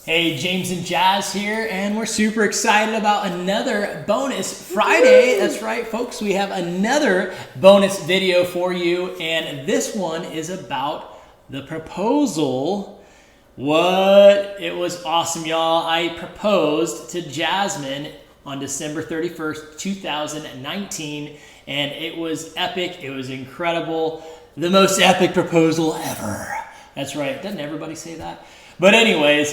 Hey, James and Jazz here, and we're super excited about another bonus Friday. That's right, folks. We have another bonus video for you, and this one is about the proposal. It was awesome, y'all. I proposed to Jasmine on December 31st, 2019, and it was epic. It was incredible. The most epic proposal ever. That's right. Doesn't everybody say that? But anyways,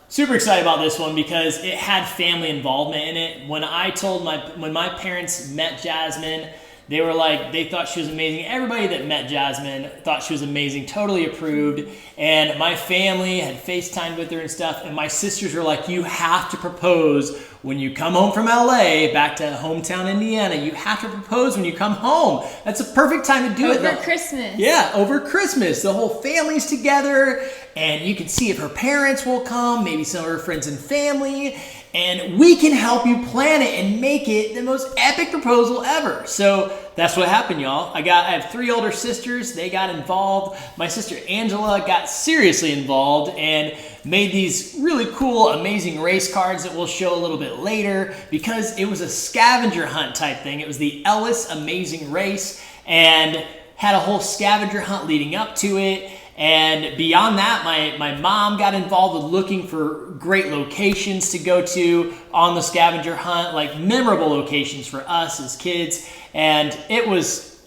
super excited about this one because it had family involvement in it. When my parents met Jasmine, they thought she was amazing. Everybody that met Jasmine thought she was amazing, totally approved. And my family had FaceTimed with her and stuff. And my sisters were like, you have to propose when you come home from LA, back to hometown Indiana. You have to propose when you come home. That's a perfect time to do it. Over Christmas. Yeah, over Christmas. The whole family's together. And you can see if her parents will come, maybe some of her friends and family. And we can help you plan it and make it the most epic proposal ever. So that's what happened, y'all. I have 3 older sisters. They got involved. My sister Angela got seriously involved and made these really cool, amazing race cards that we'll show a little bit later because it was a scavenger hunt type thing. It was the Ellis Amazing Race and had a whole scavenger hunt leading up to it. And beyond that, my mom got involved with looking for great locations to go to on the scavenger hunt, like memorable locations for us as kids. And it was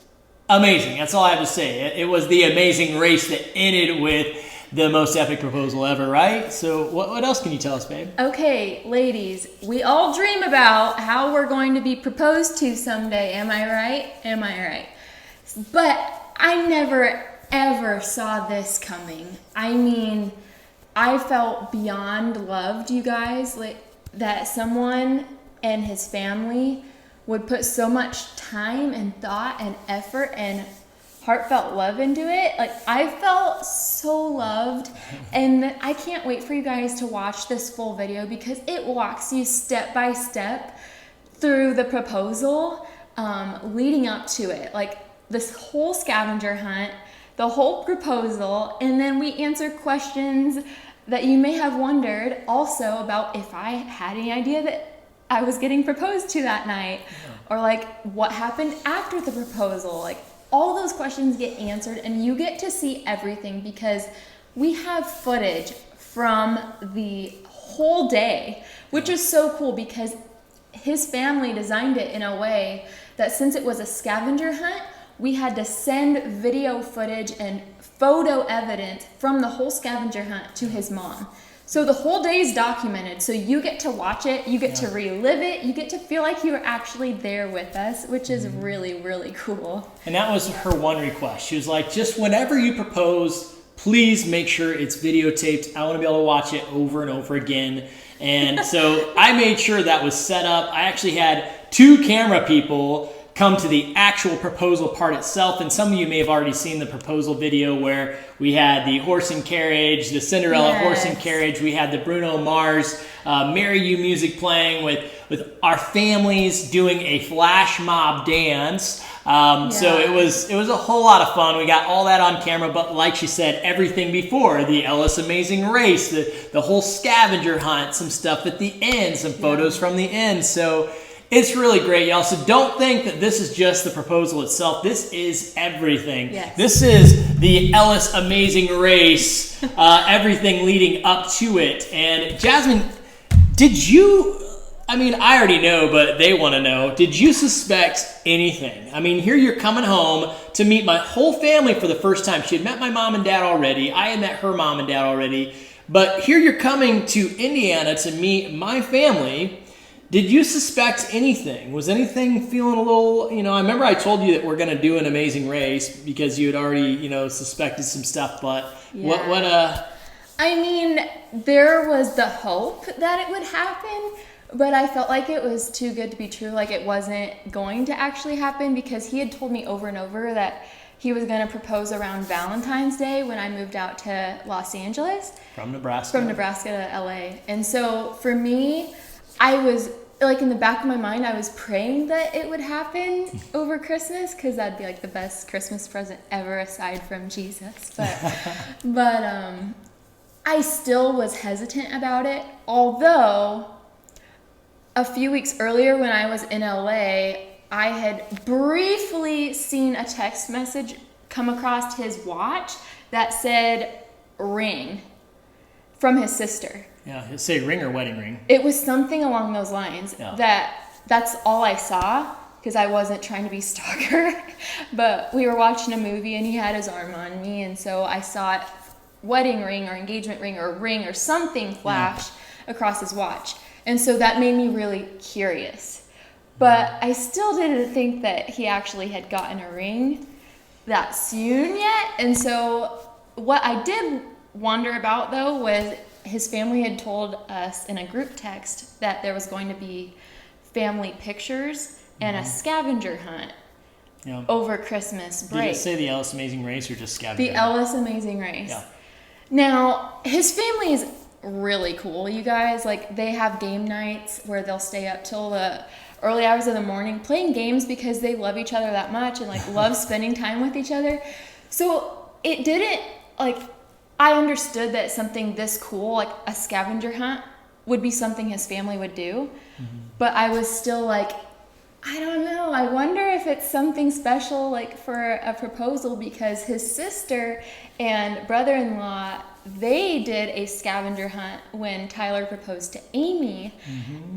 amazing. That's all I have to say. It was the amazing race that ended with the most epic proposal ever, right? So what else can you tell us, babe? Okay, ladies, we all dream about how we're going to be proposed to someday. Am I right? Am I right? But I never ever saw this coming. I mean, I felt beyond loved, you guys, that someone and his family would put so much time and thought and effort and heartfelt love into it. Like, I felt so loved, and I can't wait for you guys to watch this full video because it walks you step by step through the proposal leading up to it. Like, this whole scavenger hunt, the whole proposal, and then we answer questions that you may have wondered also about if I had any idea that I was getting proposed to that night, or like what happened after the proposal. Like, all those questions get answered and you get to see everything because we have footage from the whole day, which is so cool because his family designed it in a way that since it was a scavenger hunt, we had to send video footage and photo evidence from the whole scavenger hunt to his mom. So the whole day is documented. So you get to watch it, you get to relive it, you get to feel like you were actually there with us, which is really, really cool. And that was her one request. She was like, just whenever you propose, please make sure it's videotaped. I want to be able to watch it over and over again. And so I made sure that was set up. I actually had 2 camera people come to the actual proposal part itself. And some of you may have already seen the proposal video where we had the horse and carriage, the Cinderella horse and carriage. We had the Bruno Mars Marry You music playing with our families doing a flash mob dance. So it was a whole lot of fun. We got all that on camera, but like she said, everything before, the Ellis Amazing Race, the whole scavenger hunt, some stuff at the end, some photos from the end. So it's really great, y'all. So don't think that this is just the proposal itself. This is everything. Yes. This is the Ellis Amazing Race, everything leading up to it. And Jasmine, I already know, but they want to know, did you suspect anything? I mean, here you're coming home to meet my whole family for the first time. She had met my mom and dad already. I had met her mom and dad already. But here you're coming to Indiana to meet my family. Did you suspect anything? Was anything feeling a little, I remember I told you that we're going to do an amazing race because you had already, suspected some stuff, but I mean, there was the hope that it would happen, but I felt like it was too good to be true. Like, it wasn't going to actually happen because he had told me over and over that he was going to propose around Valentine's Day when I moved out to Los Angeles. From Nebraska to LA. And so for me, I was, like, in the back of my mind, I was praying that it would happen over Christmas because that'd be, like, the best Christmas present ever aside from Jesus. But I still was hesitant about it, although a few weeks earlier when I was in LA, I had briefly seen a text message come across his watch that said ring from his sister. Yeah, it'd say ring or wedding ring. It was something along those lines. Yeah. That's all I saw, because I wasn't trying to be stalker. But we were watching a movie and he had his arm on me, and so I saw it, wedding ring or engagement ring or ring or something flash across his watch. And so that made me really curious. But I still didn't think that he actually had gotten a ring that soon yet. And so what I did wonder about, though, was his family had told us in a group text that there was going to be family pictures and a scavenger hunt over Christmas break. Did it say the Ellis Amazing Race or just Scavenger? The Ellis Amazing Race. Yeah. Now, his family is really cool, you guys. Like, they have game nights where they'll stay up till the early hours of the morning playing games because they love each other that much and, like, love spending time with each other. So it didn't, like, I understood that something this cool, like a scavenger hunt, would be something his family would do. But I was still like, I don't know. I wonder if it's something special, like for a proposal, because his sister and brother-in-law, they did a scavenger hunt when Tyler proposed to Amy.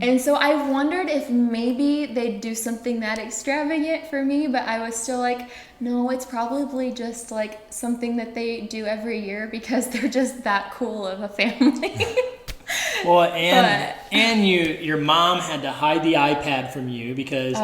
And so I wondered if maybe they'd do something that extravagant for me, but I was still like, no, it's probably just like something that they do every year because they're just that cool of a family. Well, and your mom had to hide the iPad from you because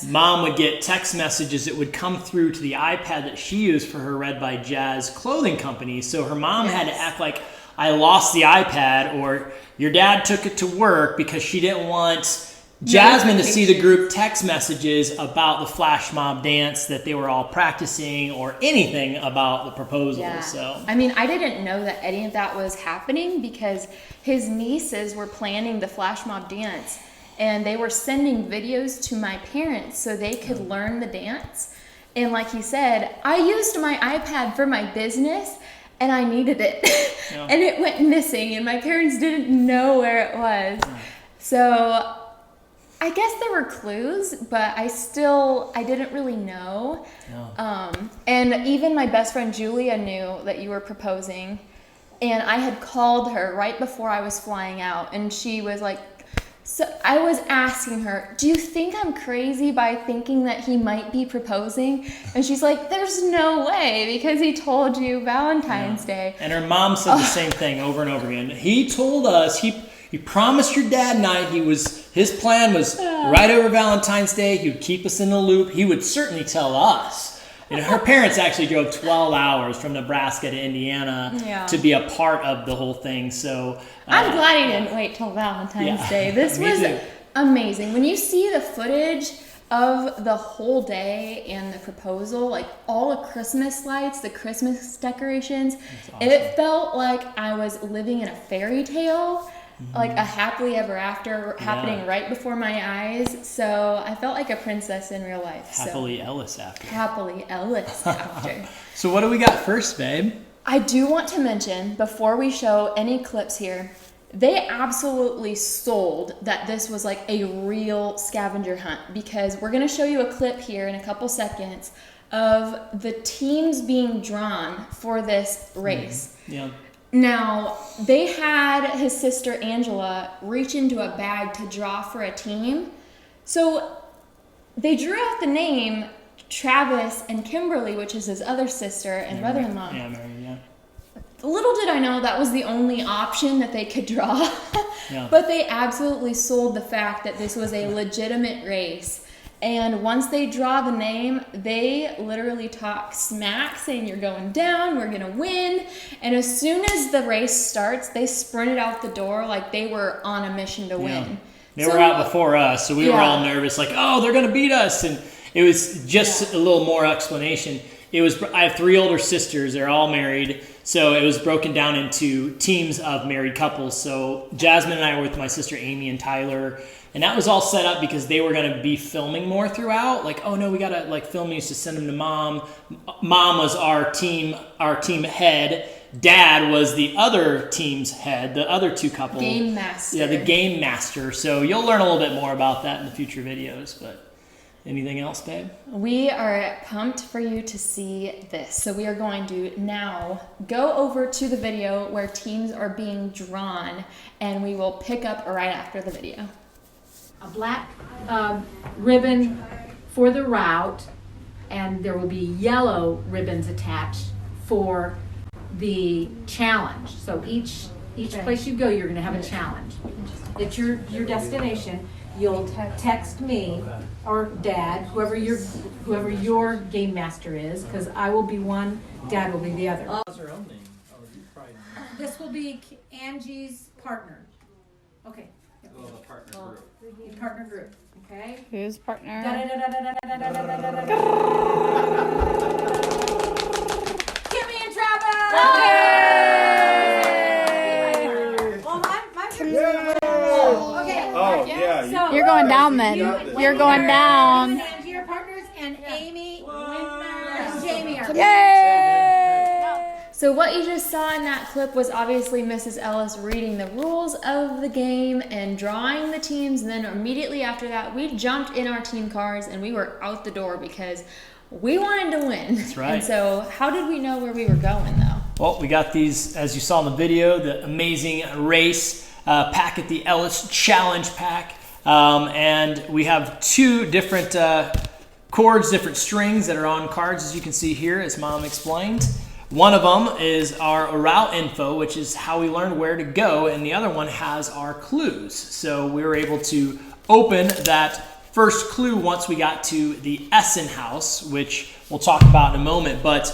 Mom would get text messages that would come through to the iPad that she used for her Red by Jazz clothing company. So her mom had to act like I lost the iPad, or your dad took it to work because she didn't want Jasmine to see the group text messages about the flash mob dance that they were all practicing or anything about the proposal. Yeah. So I mean, I didn't know that any of that was happening because his nieces were planning the flash mob dance and they were sending videos to my parents so they could learn the dance. And like he said, I used my iPad for my business and I needed it. And it went missing and my parents didn't know where it was. So I guess there were clues, but I didn't really know. And even my best friend Julia knew that you were proposing. And I had called her right before I was flying out. And she was like, so I was asking her, do you think I'm crazy by thinking that he might be proposing? And she's like, there's no way because he told you Valentine's Day. And her mom said the same thing over and over again. He told us, he promised your dad and I his plan was right over Valentine's Day. He would keep us in the loop. He would certainly tell us. You know, her parents actually drove 12 hours from Nebraska to Indiana to be a part of the whole thing. So I'm glad he didn't wait till Valentine's Day. This was amazing. When you see the footage of the whole day and the proposal, like all the Christmas lights, the Christmas decorations, it felt like I was living in a fairy tale. Like a happily ever after happening right before my eyes. So I felt like a princess in real life. Happily Ellis after. Happily Ellis after. So what do we got first, babe? I do want to mention, before we show any clips here, they absolutely sold that this was like a real scavenger hunt, because we're going to show you a clip here in a couple seconds of the teams being drawn for this race. Now, they had his sister Angela reach into a bag to draw for a team. So they drew out the name Travis and Kimberly, which is his other sister and brother-in-law. Little did I know that was the only option that they could draw. But they absolutely sold the fact that this was a legitimate race. And once they draw the name, they literally talk smack, saying you're going down, we're going to win. And as soon as the race starts, they sprinted out the door like they were on a mission to win. They were out before us, so we were all nervous, like, oh, they're going to beat us. And it was just a little more explanation. I have 3 older sisters. They're all married. So it was broken down into teams of married couples. So Jasmine and I were with my sister Amy and Tyler. And that was all set up because they were going to be filming more throughout. Like, oh no, we got to like film these to send them to Mom. Mom was our team head. Dad was the other team's head, the other two couple. Game master. Yeah, the game master. So you'll learn a little bit more about that in the future videos. But anything else, babe? We are pumped for you to see this. So we are going to now go over to the video where teams are being drawn, and we will pick up right after the video. A black ribbon for the route, and there will be yellow ribbons attached for the challenge. So each place you go, you're going to have a challenge. It's your destination. You'll text me or Dad, whoever your game master is, because I will be one, Dad will be the other. This will be Angie's partner. Okay. Partner group. Okay. Who's partner? Get me in trouble! Well, my okay. Oh, yeah. So, You're going down then. You're going down. And your partners and Amy and Jamie are. Yay! So what you just saw in that clip was obviously Mrs. Ellis reading the rules of the game and drawing the teams, and then immediately after that we jumped in our team cars and we were out the door because we wanted to win. That's right. And so how did we know where we were going though? Well, we got these, as you saw in the video, the Amazing Race packet, the Ellis Challenge pack. And we have two different chords, different strings that are on cards, as you can see here, as Mom explained. One of them is our route info, which is how we learned where to go, and the other one has our clues. So we were able to open that first clue once we got to the Essen House, which we'll talk about in a moment. But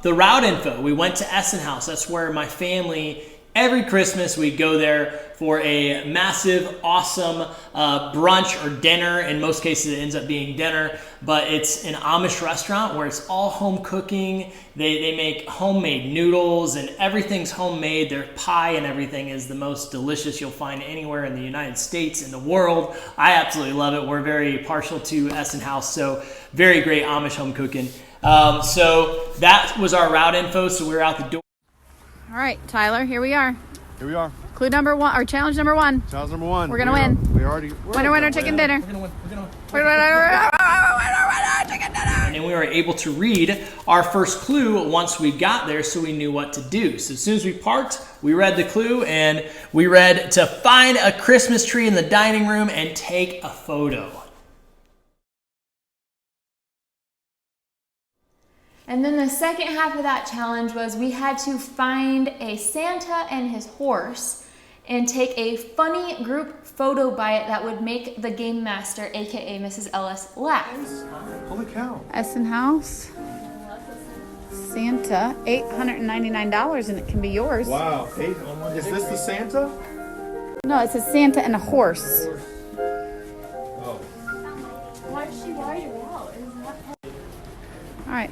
the route info, we went to Essen House. That's where my family, every Christmas, we'd go there for a massive, awesome brunch or dinner. In most cases, it ends up being dinner, but it's an Amish restaurant where it's all home cooking. They make homemade noodles and everything's homemade. Their pie and everything is the most delicious you'll find anywhere in the United States, in the world. I absolutely love it. We're very partial to Essen House, so very great Amish home cooking. So that was our route info, so we were out the door. All right, Tyler, here we are. Here we are. Clue number one, or challenge number one. Challenge number one. We're gonna win. Winner, winner, chicken dinner. We're gonna win. We're gonna win. Winner, chicken dinner. And then we were able to read our first clue once we got there, so we knew what to do. So as soon as we parked, we read the clue, and we read to find a Christmas tree in the dining room and take a photo. And then the second half of that challenge was we had to find a Santa and his horse and take a funny group photo by it that would make the game master, aka Mrs. Ellis, laugh. Holy cow. Essen House. Santa, $899, and it can be yours. Wow. Is this the Santa? No, it says Santa and a horse. Oh. Why did she write it out? All right.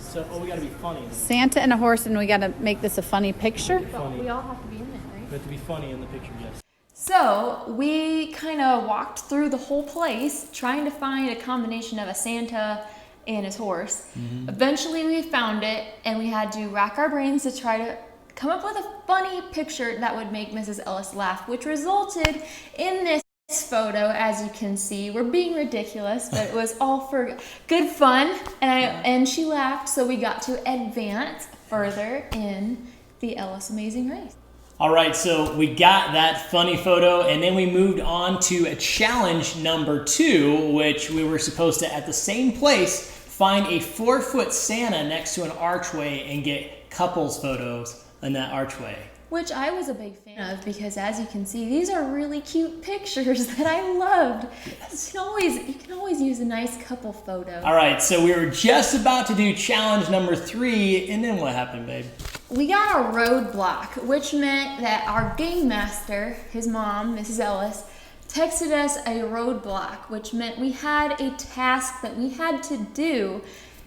So, we gotta be funny. Santa and a horse, and we got to make this a funny picture. Funny. We all have to be in it, right? We have to be funny in the picture, yes. So we kind of walked through the whole place trying to find a combination of a Santa and his horse. Mm-hmm. Eventually we found it, and we had to rack our brains to try to come up with a funny picture that would make Mrs. Ellis laugh, which resulted in this photo. As you can see, we're being ridiculous, but it was all for good fun, and she laughed, so we got to advance further in the Ellis Amazing Race. All right, so we got that funny photo, and then we moved on to a challenge number 2, which we were supposed to, at the same place, find a 4-foot Santa next to an archway and get couples photos in that archway. Which I was a big fan of, because as you can see, these are really cute pictures that I loved. Yes. You can always use a nice couple photo. All right, so we were just about to do challenge number 3, and then what happened, babe? We got a roadblock, which meant that our game master, his mom, Mrs. Ellis, texted us a roadblock, which meant we had a task that we had to do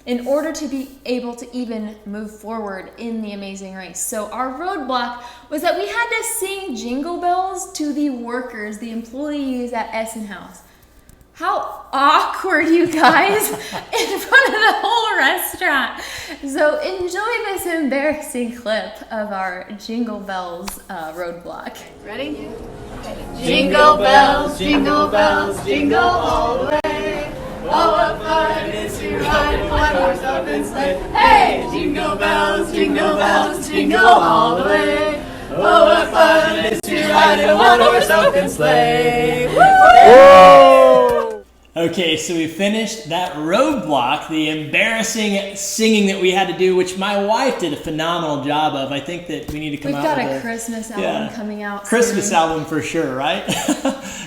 in order to be able to even move forward in the Amazing Race. So our roadblock was that we had to sing Jingle Bells to the workers, the employees at Essen House. How awkward, you guys, in front of the whole restaurant. So enjoy this embarrassing clip of our Jingle Bells roadblock. Ready? Jingle bells, jingle all the way. Oh, what fun it is to ride in one horse open sleigh. Hey, jingle bells, jingle all the way. Oh, what fun it is to ride in a one horse open sleigh. Whoa! Okay, so we finished that roadblock, the embarrassing singing that we had to do, which my wife did a phenomenal job of. I think that we need to come We've out got with a Christmas album coming out Christmas soon. album for sure, right?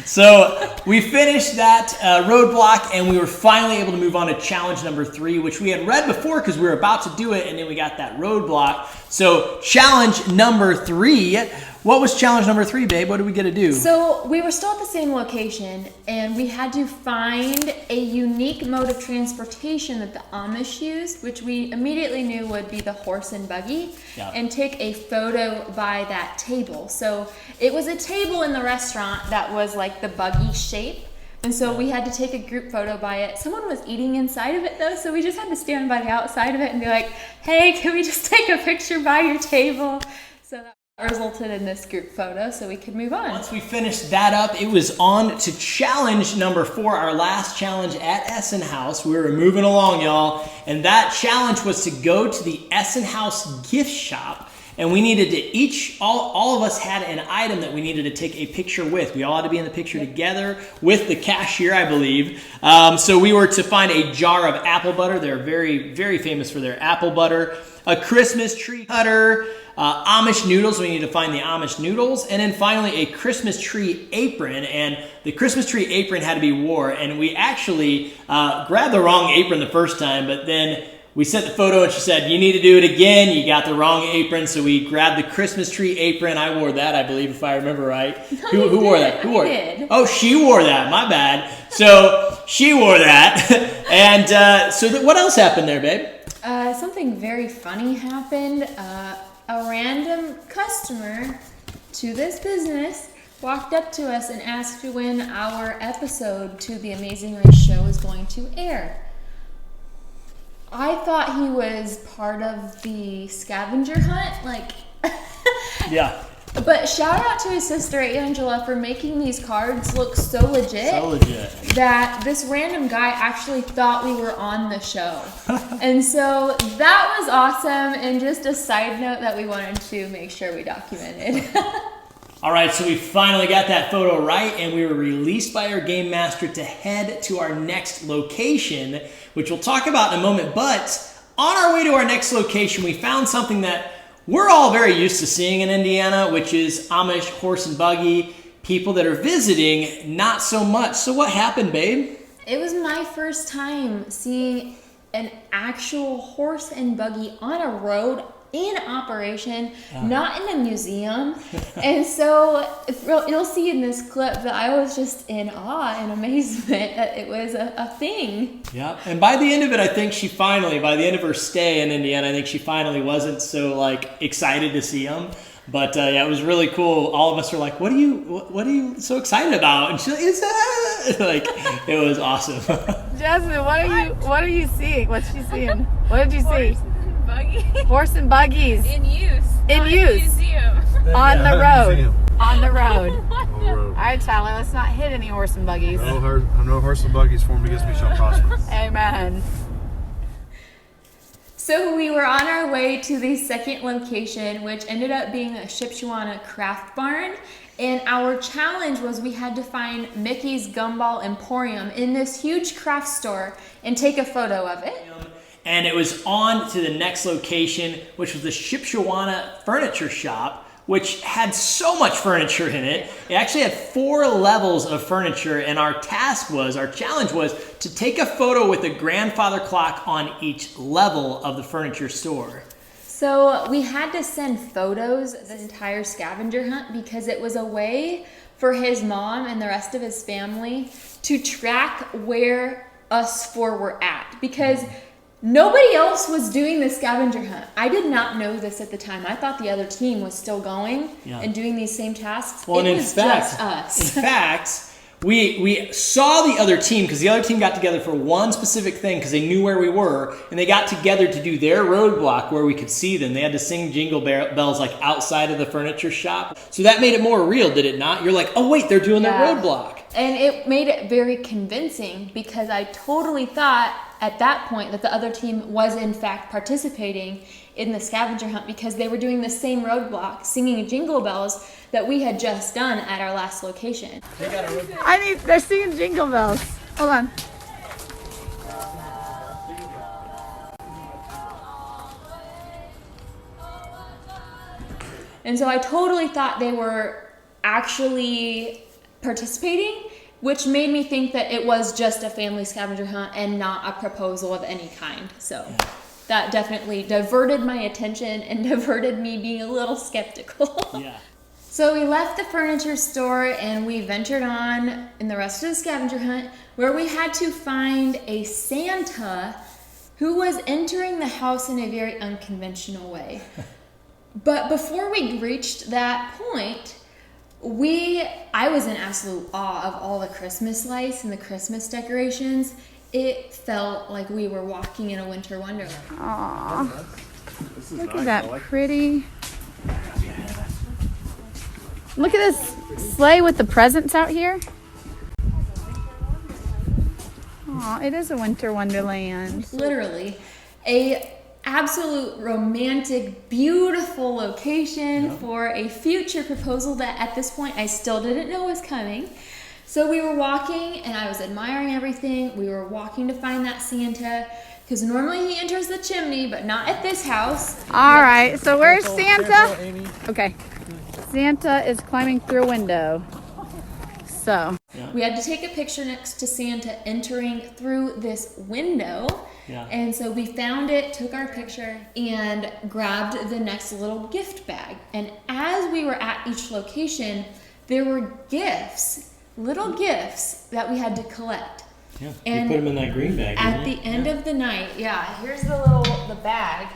So we finished that roadblock, and we were finally able to move on to challenge number 3, which we had read before because we were about to do it, and then we got that roadblock. So challenge number 3. What was challenge number 3, babe? What did we get to do? So we were still at the same location, and we had to find a unique mode of transportation that the Amish used, which we immediately knew would be the horse and buggy, and take a photo by that table. So it was a table in the restaurant that was like the buggy shape. And so we had to take a group photo by it. Someone was eating inside of it though, so we just had to stand by the outside of it and be like, hey, can we just take a picture by your table? So that resulted in this group photo so we could move on. Once we finished that up, it was on to challenge number 4, our last challenge at Essen House. We were moving along, y'all, and that challenge was to go to the Essen House gift shop, and we needed to all of us had an item that we needed to take a picture with. We all had to be in the picture together with the cashier, I believe. So we were to find a jar of apple butter. They're very, very famous for their apple butter. A Christmas tree cutter, Amish noodles. We need to find the Amish noodles. And then finally a Christmas tree apron. And the Christmas tree apron had to be wore. And we actually grabbed the wrong apron the first time, but then we sent the photo and she said, you need to do it again. You got the wrong apron. So we grabbed the Christmas tree apron. I wore that, I believe, if I remember right. No, who wore that? Who wore it? Oh, she wore that. My bad. So she wore that. And so what else happened there, babe? Something very funny happened. A random customer to this business walked up to us and asked when our episode to the Amazing Race show was going to air. I thought he was part of the scavenger hunt, like. Yeah. But shout out to his sister Angela for making these cards look so legit. So legit. That this random guy actually thought we were on the show. And so that was awesome, and just a side note that we wanted to make sure we documented. All right, so we finally got that photo right, and we were released by our game master to head to our next location, which we'll talk about in a moment. But on our way to our next location, we found something that we're all very used to seeing in Indiana, which is Amish horse and buggy. People that are visiting, not so much. So what happened, babe? It was my first time seeing an actual horse and buggy on a road in operation, not in a museum. And so you'll see in this clip that I was just in awe and amazement that it was a thing. Yeah, and by the end of it, I think by the end of her stay in Indiana, I think she finally wasn't so excited to see him. But yeah, it was really cool. All of us were like, "What are you so excited about?" And she's like, "It's it was awesome." Jasmine, what are you seeing? What's she seeing? What did you see? Buggy. Horse and buggies In use. In Not use. Museum. on the road. Museum. On the road. On the road. All right, Tyler, let's not hit any horse and buggies. No horse and buggies formed against me shall prosper. Amen. So we were on our way to the second location, which ended up being a Shipshewana craft barn. And our challenge was we had to find Mickey's Gumball Emporium in this huge craft store and take a photo of it. And it was on to the next location, which was the Shipshewana Furniture Shop, which had so much furniture in it. It actually had 4 levels of furniture, and our challenge was to take a photo with a grandfather clock on each level of the furniture store. So we had to send photos of this entire scavenger hunt because it was a way for his mom and the rest of his family to track where us 4 were at, because nobody else was doing the scavenger hunt. I did not know this at the time. I thought the other team was still going and doing these same tasks. Well, it and was just us. In fact, we saw the other team because the other team got together for one specific thing because they knew where we were, and they got together to do their roadblock where we could see them. They had to sing Jingle Bells like outside of the furniture shop. So that made it more real, did it not? You're like, oh wait, they're doing their roadblock. And it made it very convincing because I totally thought at that point that the other team was in fact participating in the scavenger hunt because they were doing the same roadblock, singing Jingle Bells that we had just done at our last location. They're singing Jingle Bells. Hold on. And so I totally thought they were actually participating, which made me think that it was just a family scavenger hunt and not a proposal of any kind. So that definitely diverted my attention and diverted me being a little skeptical. Yeah. So we left the furniture store and we ventured on in the rest of the scavenger hunt where we had to find a Santa who was entering the house in a very unconventional way. But before we reached that point, I was in absolute awe of all the Christmas lights and the Christmas decorations. It felt like we were walking in a winter wonderland. Aww. Look at that pretty. Look at this sleigh with the presents out here. Aw, it is a winter wonderland. Literally, a absolute romantic, beautiful location for a future proposal that at this point I still didn't know was coming. So we were walking and I was admiring everything. We were walking to find that Santa because normally he enters the chimney, but not at this house. All right, so where's Santa? Okay, Santa is climbing through a window. So we had to take a picture next to Santa entering through this window. Yeah. And so we found it, took our picture, and grabbed the next little gift bag. And as we were at each location, there were gifts, little gifts that we had to collect. Yeah. And you put them in that green bag. At the end of the night, here's the bag.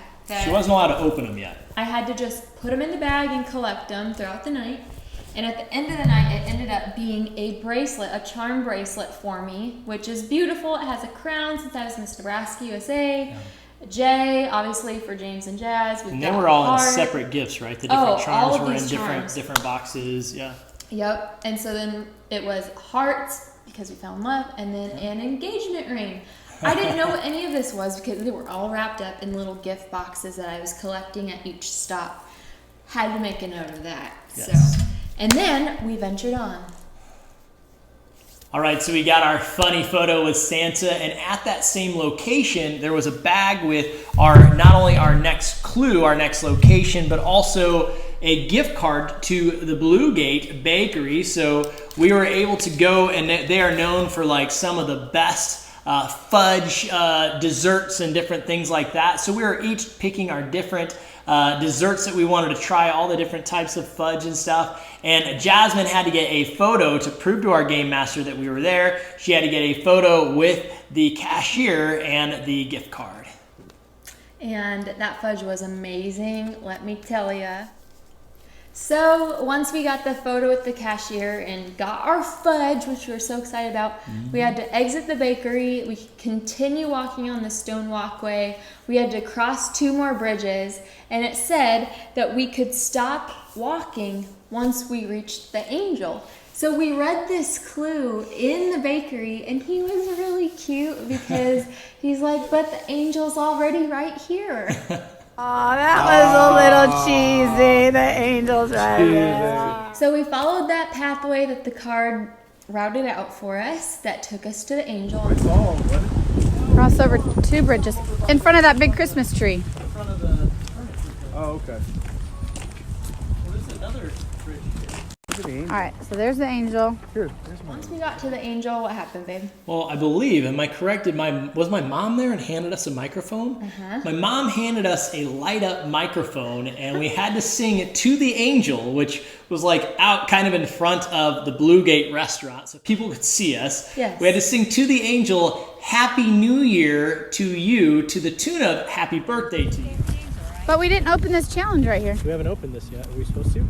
She wasn't allowed to open them yet. I had to just put them in the bag and collect them throughout the night. And at the end of the night, it ended up being a bracelet, a charm bracelet for me, which is beautiful. It has a crown since I was Miss Nebraska, USA. A J, obviously, for James and Jazz. And they were all in separate gifts, right? The different charms were in different boxes. Yeah. Yep. And so then it was hearts because we fell in love, and then an engagement ring. I didn't know what any of this was because they were all wrapped up in little gift boxes that I was collecting at each stop. Had to make a note of that. Yes. So. And then we ventured on. All right, so we got our funny photo with Santa, and at that same location, there was a bag with not only our next clue, our next location, but also a gift card to the Blue Gate Bakery. So we were able to go, and they are known for like some of the best fudge desserts and different things like that. So we were each picking our different desserts that we wanted to try, all the different types of fudge and stuff. And Jasmine had to get a photo to prove to our game master that we were there. She had to get a photo with the cashier and the gift card. And that fudge was amazing, let me tell you. So once we got the photo with the cashier and got our fudge, which we were so excited about, we had to exit the bakery. We could continue walking on the stone walkway. We had to cross 2 more bridges, and it said that we could stop walking once we reached the angel. So we read this clue in the bakery, and he was really cute because he's like, but the angel's already right here. Oh, that was a little cheesy. The angel's right there. So we followed that pathway that the card routed out for us that took us to the angel. Cross over 2 bridges in front of that big Christmas tree. In front of the. Oh, okay. Well, there's another bridge here. All right, so there's the angel. Here, there's my. Once we got to the angel, what happened, babe? Well, I believe, am I correct? Was my mom there and handed us a microphone? My mom handed us a light-up microphone, and we had to sing it to the angel, which was like out kind of in front of the Blue Gate Restaurant, so people could see us. Yes. We had to sing to the angel, Happy New Year to you, to the tune of Happy Birthday to you. But we didn't open this challenge right here. We haven't opened this yet. Are we supposed to?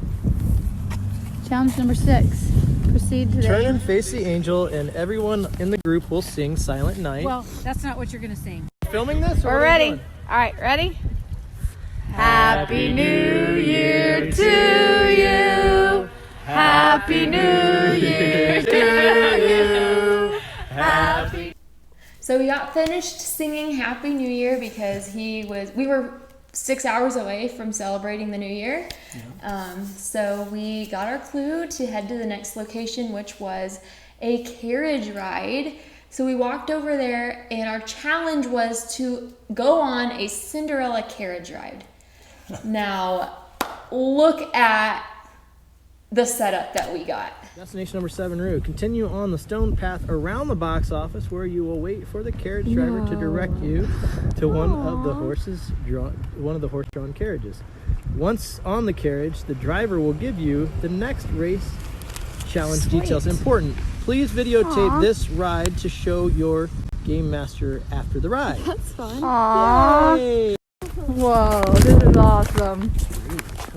Challenge number 6. proceed today? Turn and face the angel, and everyone in the group will sing Silent Night. Well, that's not what you're going to sing. Filming this? Or We're what are you ready. doing? All right, ready? Happy New Year to you. Happy New Year to you. Happy. So we got finished singing Happy New Year because we were 6 hours away from celebrating the New Year. So we got our clue to head to the next location, which was a carriage ride. So we walked over there, and our challenge was to go on a Cinderella carriage ride. Now, look at the setup that we got. Destination number 7 route. Continue on the stone path around the box office, where you will wait for the carriage driver to direct you to one of the horse-drawn carriages. Once on the carriage, the driver will give you the next race challenge details. Important. Please videotape this ride to show your game master after the ride. That's fun. Aww. Yay! Whoa, this is awesome.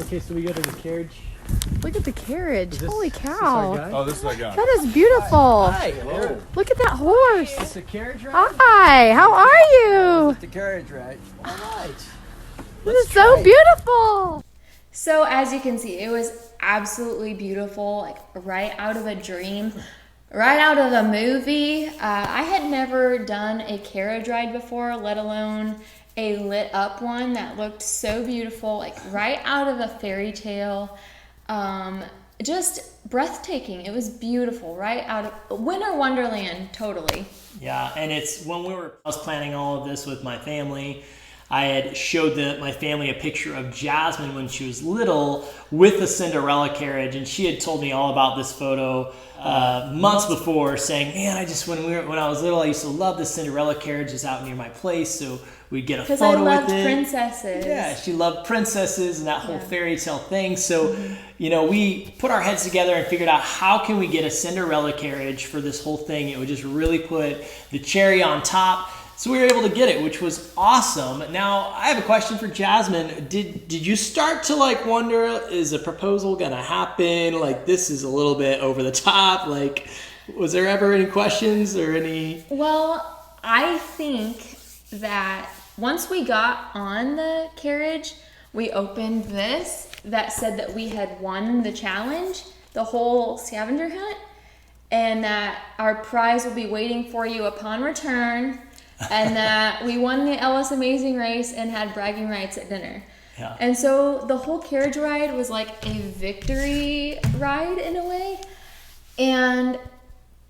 Okay, so we go to the carriage. Look at the carriage. Holy Is this our cow. guy? Oh, this is our guy. That is beautiful. Hi. Hello. Look at that horse. Is this a carriage ride? Hi, how are you? The carriage ride. All right. This is so beautiful. So as you can see, it was absolutely beautiful, like right out of a dream, right out of a movie. I had never done a carriage ride before, let alone a lit up one that looked so beautiful, like right out of a fairy tale. Just breathtaking. It was beautiful, right out of Winter Wonderland, totally. Yeah, and it's when I was planning all of this with my family, I had showed my family a picture of Jasmine when she was little with the Cinderella carriage, and she had told me all about this photo months before, saying, "Man, when I was little, I used to love the Cinderella carriages out near my place, so we'd get a photo Because I loved with it." princesses. Yeah, she loved princesses and that whole fairy tale thing. So, we put our heads together and figured out how can we get a Cinderella carriage for this whole thing. It would just really put the cherry on top. So we were able to get it, which was awesome. Now, I have a question for Jasmine. Did you start to wonder, is a proposal gonna happen? This is a little bit over the top. Was there ever any questions or any? Well, I think that once we got on the carriage, we opened this that said that we had won the challenge, the whole scavenger hunt, and that our prize will be waiting for you upon return, and that we won the Ellis Amazing Race and had bragging rights at dinner. Yeah. And so the whole carriage ride was like a victory ride in a way. And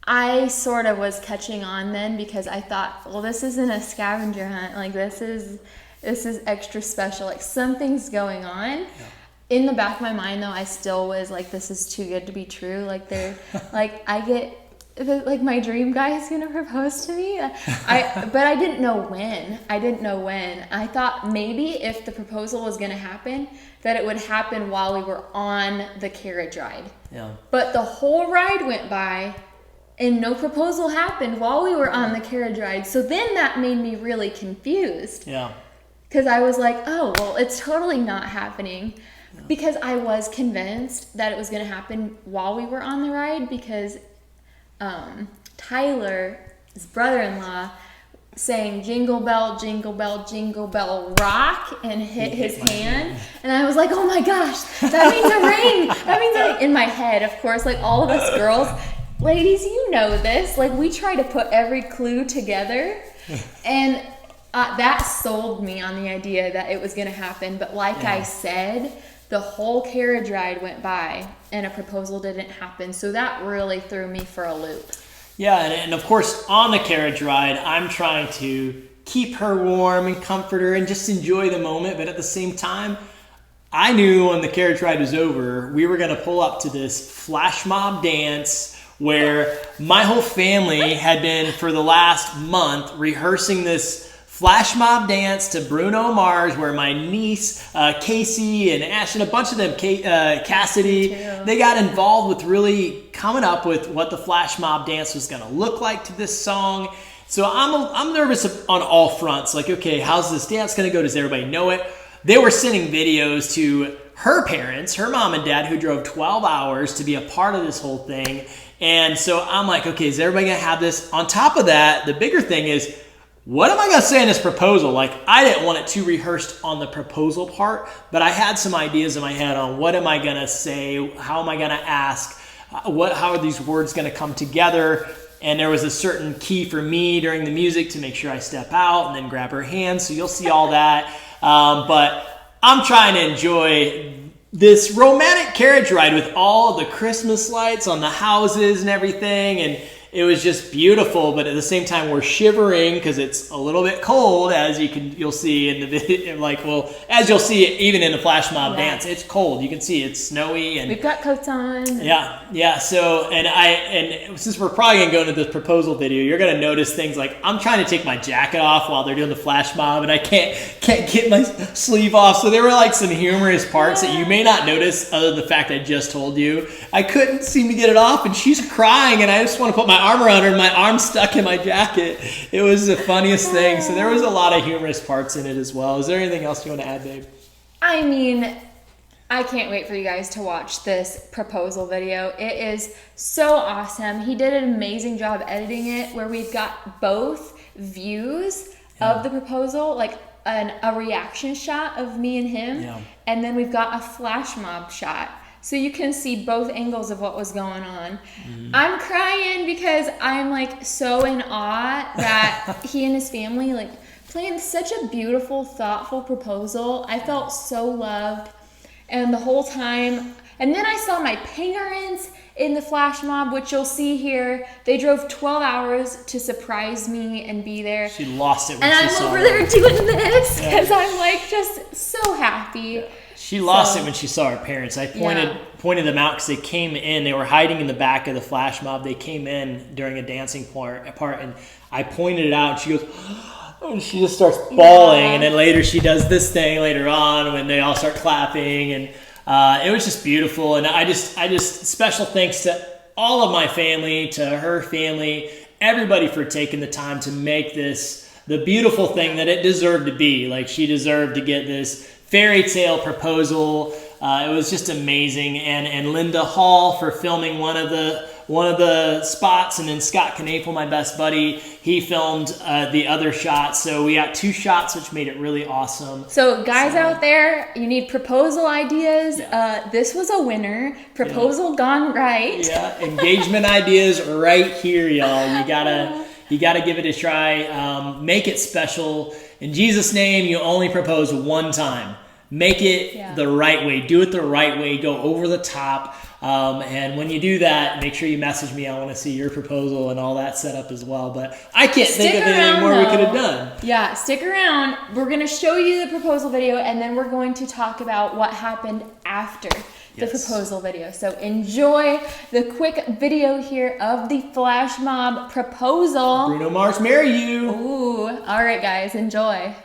I sort of was catching on then because I thought, well, this isn't a scavenger hunt. This is extra special. Something's going on. Yeah. In the back of my mind, though, I still was like, this is too good to be true. My dream guy is gonna propose to me. But I didn't know when. I thought maybe if the proposal was gonna happen, that it would happen while we were on the carriage ride. Yeah. But the whole ride went by, and no proposal happened while we were on the carriage ride. So then that made me really confused. Yeah. Because I was like, oh, well, it's totally not happening. Yeah. Because I was convinced that it was gonna happen while we were on the ride because Tyler, his brother-in-law, sang jingle bell, jingle rock and hit his hand. And I was like, oh my gosh, that means a ring. That means a ring. In my head, of course, all of us girls, ladies, you know this. We try to put every clue together. And that sold me on the idea that it was going to happen. But I said, the whole carriage ride went by and a proposal didn't happen. So that really threw me for a loop. Yeah, and of course, on the carriage ride, I'm trying to keep her warm and comfort her and just enjoy the moment. But at the same time, I knew when the carriage ride was over, we were going to pull up to this flash mob dance where my whole family had been, for the last month, rehearsing this flash mob dance to Bruno Mars, where my niece, Kaci, and Ash, and a bunch of them, Kaci, they got involved with really coming up with what the flash mob dance was going to look like to this song. So I'm nervous on all fronts. Okay, how's this dance going to go? Does everybody know it? They were sending videos to her parents, her mom and dad, who drove 12 hours to be a part of this whole thing. And so I'm like, okay, is everybody gonna have this? On top of that, the bigger thing is, what am I gonna say in this proposal? Like, I didn't want it too rehearsed on the proposal part, but I had some ideas in my head on what am I gonna say, how am I gonna ask, how are these words gonna come together? And there was a certain key for me during the music to make sure I step out and then grab her hand. So you'll see all that. But I'm trying to enjoy this romantic carriage ride with all the Christmas lights on the houses and everything. And it was just beautiful, but at the same time we're shivering because it's a little bit cold, as you'll see in the video. Like, well, as you'll see it, even in the flash mob dance, it's cold. You can see it's snowy, and we've got coats on. Yeah. So, and since we're probably gonna go into this proposal video, you're gonna notice things like I'm trying to take my jacket off while they're doing the flash mob, and I can't get my sleeve off. So there were like some humorous parts that you may not notice, other than the fact I just told you. I couldn't seem to get it off, and she's crying, and I just want to put my arm around her, and my arm's stuck in my jacket. It was the funniest thing. So there was a lot of humorous parts in it as well. Is there anything else you want to add, babe? I mean, I can't wait for you guys to watch this proposal video. It is so awesome. He did an amazing job editing it, where we've got both views of the proposal, like a reaction shot of me and him, and then we've got a flash mob shot. So you can see both angles of what was going on. I'm crying because I'm like so in awe that he and his family like planned such a beautiful, thoughtful proposal. I felt so loved, and the whole time. And then I saw my parents in the flash mob, which you'll see here. They drove 12 hours to surprise me and be there. She lost it when and she saw I'm over it. there doing this because I'm like just so happy. She lost it when she saw her parents. I pointed them out because they came in. They were hiding in the back of the flash mob. They came in during a dancing part, and I pointed it out. And she goes, and she just starts bawling. And then later she does this thing later on when they all start clapping, and it was just beautiful. And I just special thanks to all of my family, to her family, everybody for taking the time to make this the beautiful thing that it deserved to be. Like, she deserved to get this fairy tale proposal. It was just amazing. And Linda Hall for filming one of the spots, and then Scott Knapel, my best buddy, he filmed the other shots. So we got 2 shots, which made it really awesome. So guys out there, you need proposal ideas. This was a winner. Proposal gone right. Yeah, engagement ideas right here, y'all. You gotta give it a try. Make it special. In Jesus' name, you only propose one time. Make it the right way. Do it the right way. Go over the top. And when you do that, make sure you message me. I want to see your proposal and all that set up as well. But I can't think of anything more we could have done. Yeah, stick around. We're going to show you the proposal video, and then we're going to talk about what happened after the proposal video. So enjoy the quick video here of the flash mob proposal. Bruno Mars Marry You. Ooh, all right, guys, enjoy.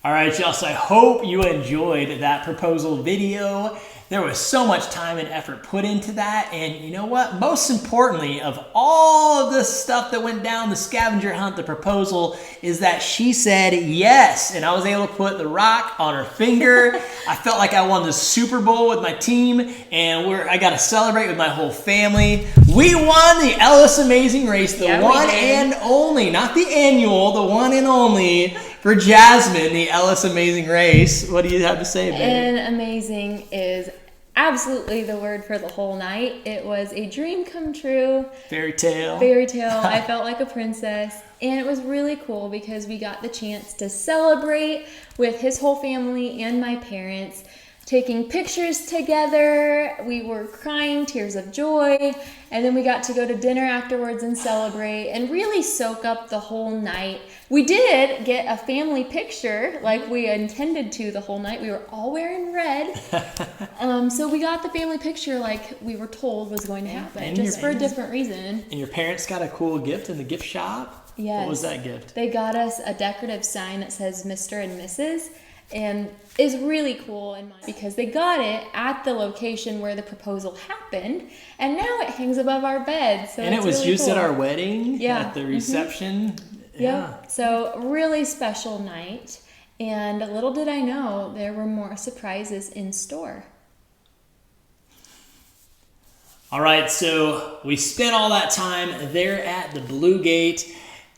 All right, y'all, so I hope you enjoyed that proposal video. There was so much time and effort put into that, and you know what? Most importantly, of all of the stuff that went down the scavenger hunt, the proposal, is that she said yes, and I was able to put the rock on her finger. I felt like I won the Super Bowl with my team, and I got to celebrate with my whole family. We won the Ellis Amazing Race, the one and only, not the annual, the one and only for Jasmine, the Ellis Amazing Race. What do you have to say, baby? And amazing is absolutely the word for the whole night. It was a dream come true. Fairy tale. Fairy tale. I felt like a princess. And it was really cool because we got the chance to celebrate with his whole family and my parents, taking pictures together. We were crying tears of joy. And then we got to go to dinner afterwards and celebrate and really soak up the whole night. We did get a family picture like we intended to the whole night. We were all wearing red. So we got the family picture like we were told was going to happen, And just for a your- different reason. And your parents got a cool gift in the gift shop? Yes. What was that gift? They got us a decorative sign that says Mr. and Mrs. and is really cool because they got it at the location where the proposal happened, and now it hangs above our bed. So And it it's was really used cool. at our wedding, Yeah. at the reception. Yep. So really special night, and little did I know there were more surprises in store. All right, so we spent all that time there at the Blue Gate,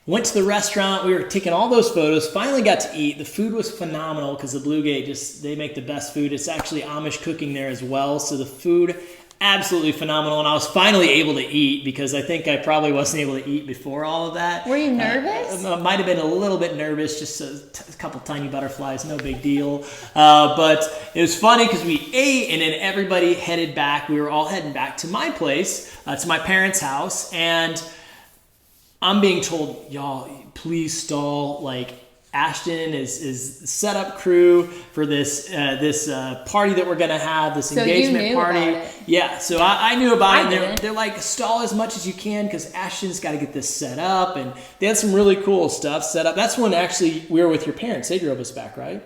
went to the restaurant, we were taking all those photos, finally got to eat. The food was phenomenal because the Blue Gate, they make the best food. It's actually Amish cooking there as well, so the food, absolutely phenomenal. And I was finally able to eat because I think I probably wasn't able to eat before all of that. Were you nervous? I might have been a little bit nervous, just a couple tiny butterflies, no big deal. But it was funny because we ate and then everybody headed back. We were all heading back to my place, to my parents' house, and I'm being told, y'all, please stall. Like, Ashton is setup crew for this party that we're gonna have, this So you engagement knew party. about it. Yeah, so I knew about I it. And didn't. they're like, stall as much as you can because Ashton's got to get this set up, and they had some really cool stuff set up. That's when actually we were with your parents. They drove us back, right?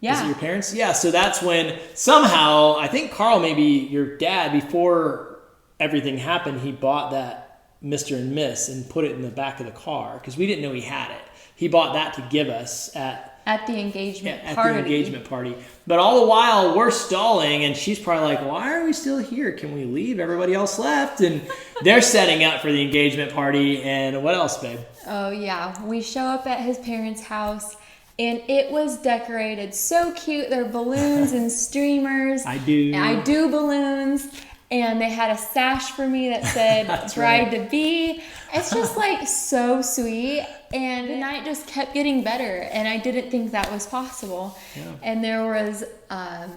Yeah. Was it your parents? Yeah. So that's when somehow I think Carl, maybe your dad, before everything happened, he bought that Mr. and Miss and put it in the back of the car because we didn't know he had it. He bought that to give us at the engagement at party. the engagement party. But all the while we're stalling, and she's probably like, "Why are we still here? Can we leave? Everybody else left." And they're setting up for the engagement party. And what else, babe? Oh yeah, we show up at his parents' house, and it was decorated so cute. There are balloons and streamers. I do balloons. And they had a sash for me that said bride to be. It's just like so sweet. And the night just kept getting better. And I didn't think that was possible. Yeah. And there was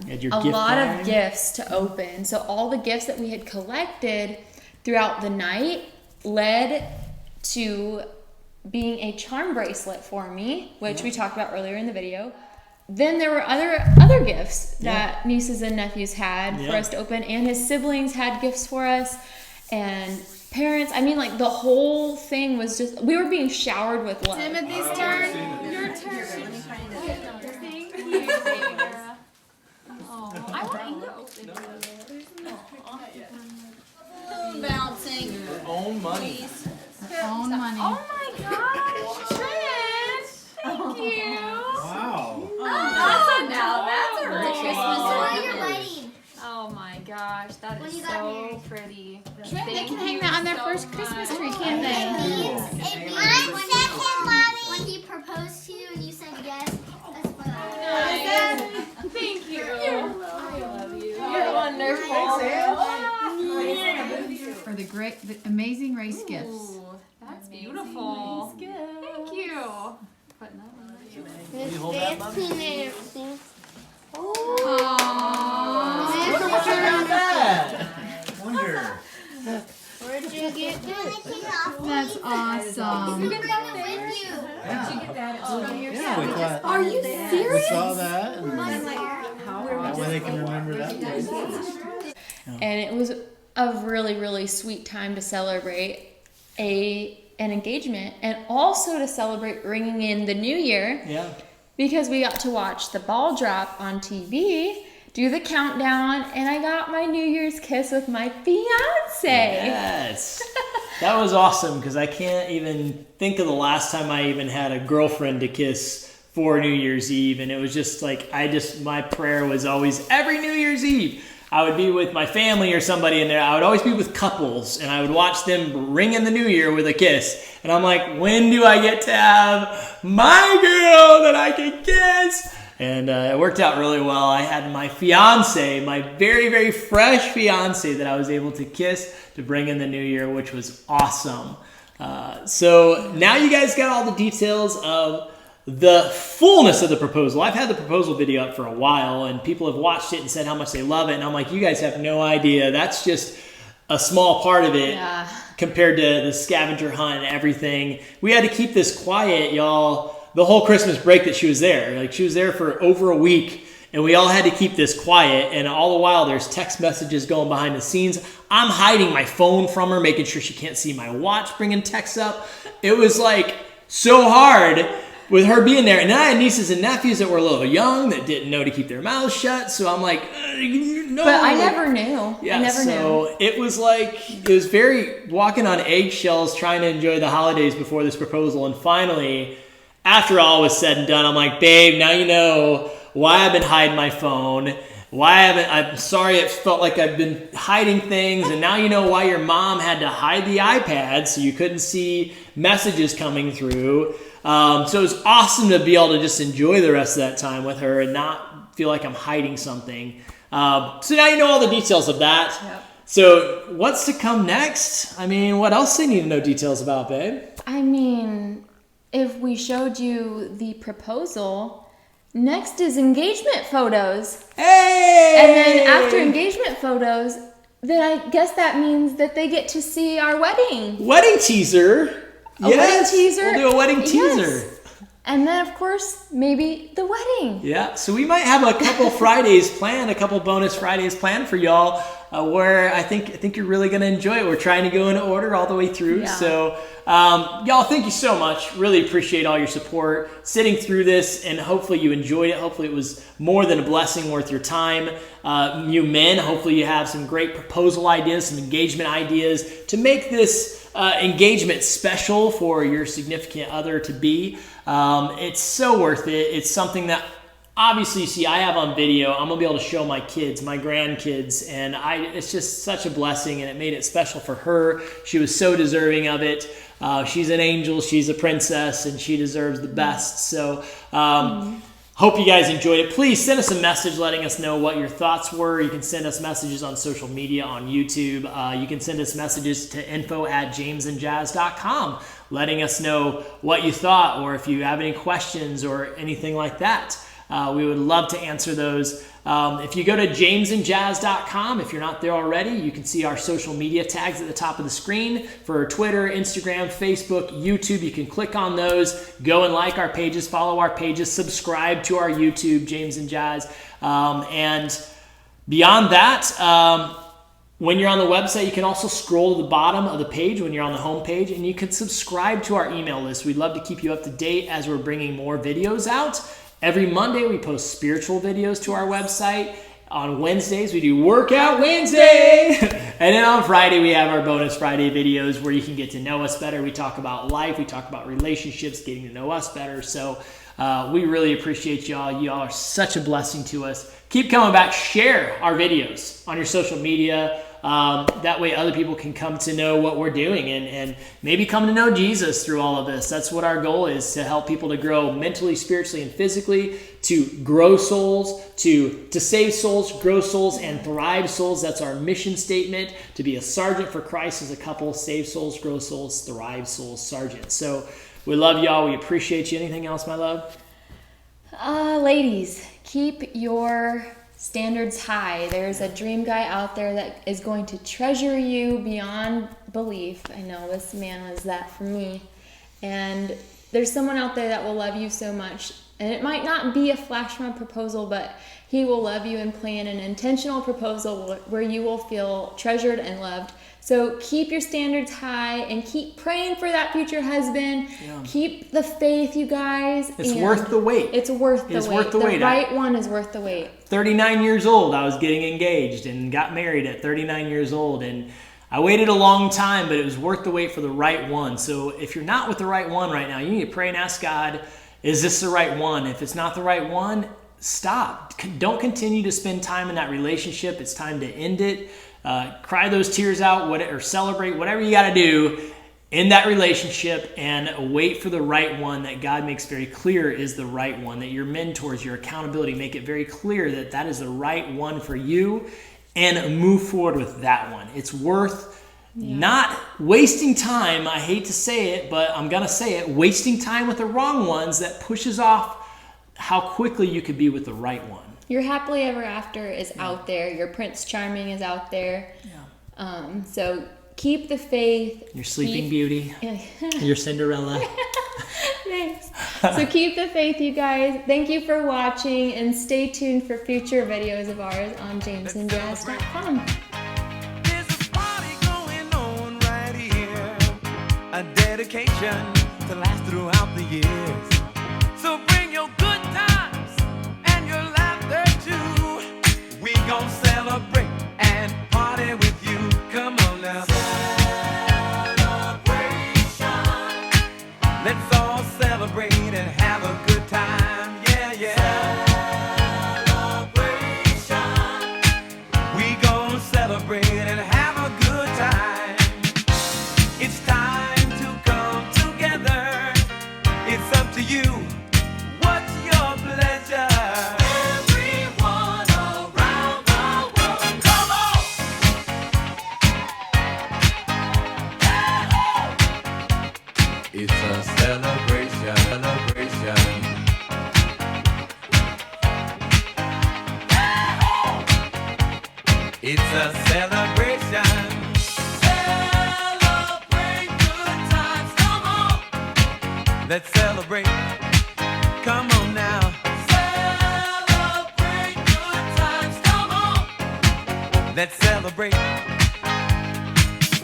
your a gift lot bag. of gifts to open. So all the gifts that we had collected throughout the night led to being a charm bracelet for me, which we talked about earlier in the video. Then there were other gifts that nieces and nephews had for us to open, and his siblings had gifts for us, and parents. I mean, like, the whole thing was just, we were being showered with love. Timothy's turn. Your turn. Thank you. Oh, I want to know. Bouncing. Own money. Own money. Oh my gosh, Trish. Thank you. Wow. Oh, now that's a real For your Christmas. wedding. Oh my gosh, that When is you got so married. pretty. They Thank can hang you that on their so first much. Christmas tree, can't they? It means when he proposed to you and you said yes. That's what Thank you. I love you. You're wonderful. For the Amazing Race gifts. Ooh, that's beautiful. Thank you. Putting that one This fancy and everything. Wonder. Where'd you get this? That's awesome. Bring it with you. Yeah, we thought Are you we serious? saw that, and that way they can remember that. And it was a really, really sweet time to celebrate an engagement, and also to celebrate bringing in the new year. Yeah. because we got to watch the ball drop on TV, do the countdown, and I got my New Year's kiss with my fiance. Yes. That was awesome because I can't even think of the last time I even had a girlfriend to kiss for New Year's Eve. And it was just like, my prayer was always every New Year's Eve, I would be with my family or somebody in there. I would always be with couples and I would watch them ring in the new year with a kiss. And I'm like, when do I get to have my girl that I can kiss? And it worked out really well. I had my fiance, my very, very fresh fiance that I was able to kiss to bring in the new year, which was awesome. So now you guys got all the details of the fullness of the proposal. I've had the proposal video up for a while and people have watched it and said how much they love it. And I'm like, you guys have no idea. That's just a small part of it compared to the scavenger hunt and everything. We had to keep this quiet, y'all, the whole Christmas break that she was there. Like, she was there for over a week and we all had to keep this quiet. And all the while there's text messages going behind the scenes. I'm hiding my phone from her, making sure she can't see my watch, bringing texts up. It was like so hard with her being there. And then I had nieces and nephews that were a little young that didn't know to keep their mouths shut. So I'm like, no. But I never knew. Yeah, I never knew. It was like, it was very walking on eggshells trying to enjoy the holidays before this proposal. And finally, after all was said and done, I'm like, babe, now you know why I've been hiding my phone. I'm sorry it felt like I've been hiding things. And now you know why your mom had to hide the iPad so you couldn't see messages coming through. So it was awesome to be able to just enjoy the rest of that time with her and not feel like I'm hiding something. So now you know all the details of that. Yep. So what's to come next? I mean, what else do you need to know details about, babe? I mean, if we showed you the proposal, next is engagement photos. Hey! And then after engagement photos, then I guess that means that they get to see our wedding. Wedding teaser. Wedding teaser. We'll do a wedding teaser. Yes. And then, of course, maybe the wedding. Yeah, so we might have a couple Fridays planned, a couple bonus Fridays planned for y'all, where I think you're really going to enjoy it. We're trying to go in order all the way through. Yeah. So, y'all, thank you so much. Really appreciate all your support, sitting through this, and hopefully you enjoyed it. Hopefully it was more than a blessing worth your time. You men, hopefully you have some great proposal ideas, some engagement ideas to make this engagement special for your significant other to be. It's so worth it. It's something that obviously, you see, I have on video. I'm gonna be able to show my kids, my grandkids, and it's just such a blessing, and it made it special for her. She was so deserving of it. She's an angel, she's a princess, and she deserves the best. So hope you guys enjoyed it. Please send us a message letting us know what your thoughts were. You can send us messages on social media, on YouTube. You can send us messages to info@jamesandjazz.com letting us know what you thought, or if you have any questions or anything like that. We would love to answer those. If you go to jamesandjazz.com, if you're not there already, you can see our social media tags at the top of the screen for Twitter, Instagram, Facebook, YouTube. You can click on those, go and like our pages, follow our pages, subscribe to our YouTube, James and Jazz. And beyond that, when you're on the website, you can also scroll to the bottom of the page when you're on the home page, and you can subscribe to our email list. We'd love to keep you up to date as we're bringing more videos out. Every Monday, we post spiritual videos to our website. On Wednesdays, we do Workout Wednesday. And then on Friday, we have our bonus Friday videos where you can get to know us better. We talk about life. We talk about relationships, getting to know us better. So we really appreciate y'all. Y'all are such a blessing to us. Keep coming back. Share our videos on your social media. That way other people can come to know what we're doing and maybe come to know Jesus through all of this. That's what our goal is, to help people to grow mentally, spiritually, and physically, to grow souls, to save souls, grow souls, and thrive souls. That's our mission statement, to be a sergeant for Christ as a couple: save souls, grow souls, thrive souls, sergeant. So we love y'all. We appreciate you. Anything else, my love? Ladies, keep your standards high. There's a dream guy out there that is going to treasure you beyond belief. I know this man was that for me. And there's someone out there that will love you so much. And it might not be a flash mob proposal, but he will love you and plan an intentional proposal where you will feel treasured and loved. So keep your standards high and keep praying for that future husband. Yeah. Keep the faith, you guys. It's and worth the wait. It's worth the It's wait. worth the wait. The right one is worth the wait. 39 years old, I was getting engaged and got married at 39 years old. And I waited a long time, but it was worth the wait for the right one. So if you're not with the right one right now, you need to pray and ask God, is this the right one? If it's not the right one, stop. Don't continue to spend time in that relationship. It's time to end it. Cry those tears out, or celebrate, whatever you got to do in that relationship, and wait for the right one that God makes very clear is the right one, that your mentors, your accountability make it very clear that that is the right one for you, and move forward with that one. It's worth not wasting time. I hate to say it, but I'm going to say it, wasting time with the wrong ones that pushes off how quickly you could be with the right one. Your happily ever after is out there. Your Prince Charming is out there. Yeah. So keep the faith. Your Sleeping Beauty. Your Cinderella. Thanks. So keep the faith, you guys. Thank you for watching, and stay tuned for future videos of ours on jamesandjazz.com. There's a party going on right here, a dedication to last throughout the years. So bring your good times and your laughter too. We gon' celebrate and party with you. Come on now. Celebration. Let's all celebrate and have a good time. Yeah, yeah. Celebration. We gon' celebrate and have a good time. It's time to come together. It's up to you. What's your pleasure? Everyone around the world, come on! It's a celebration, celebration. It's a celebration. Celebrate good times, come on! Let's celebrate. Come on now. Celebrate good times, come on. Let's celebrate.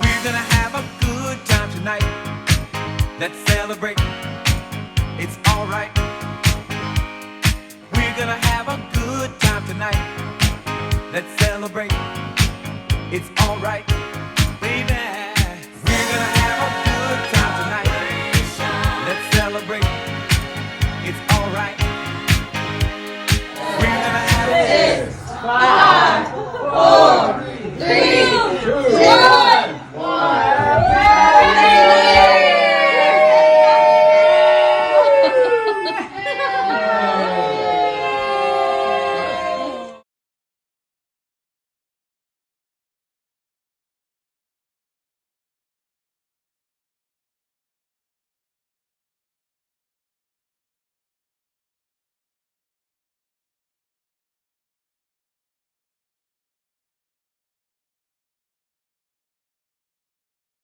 We're gonna have a good time tonight. Let's celebrate. It's alright. We're gonna have a good time tonight. Let's celebrate. It's alright.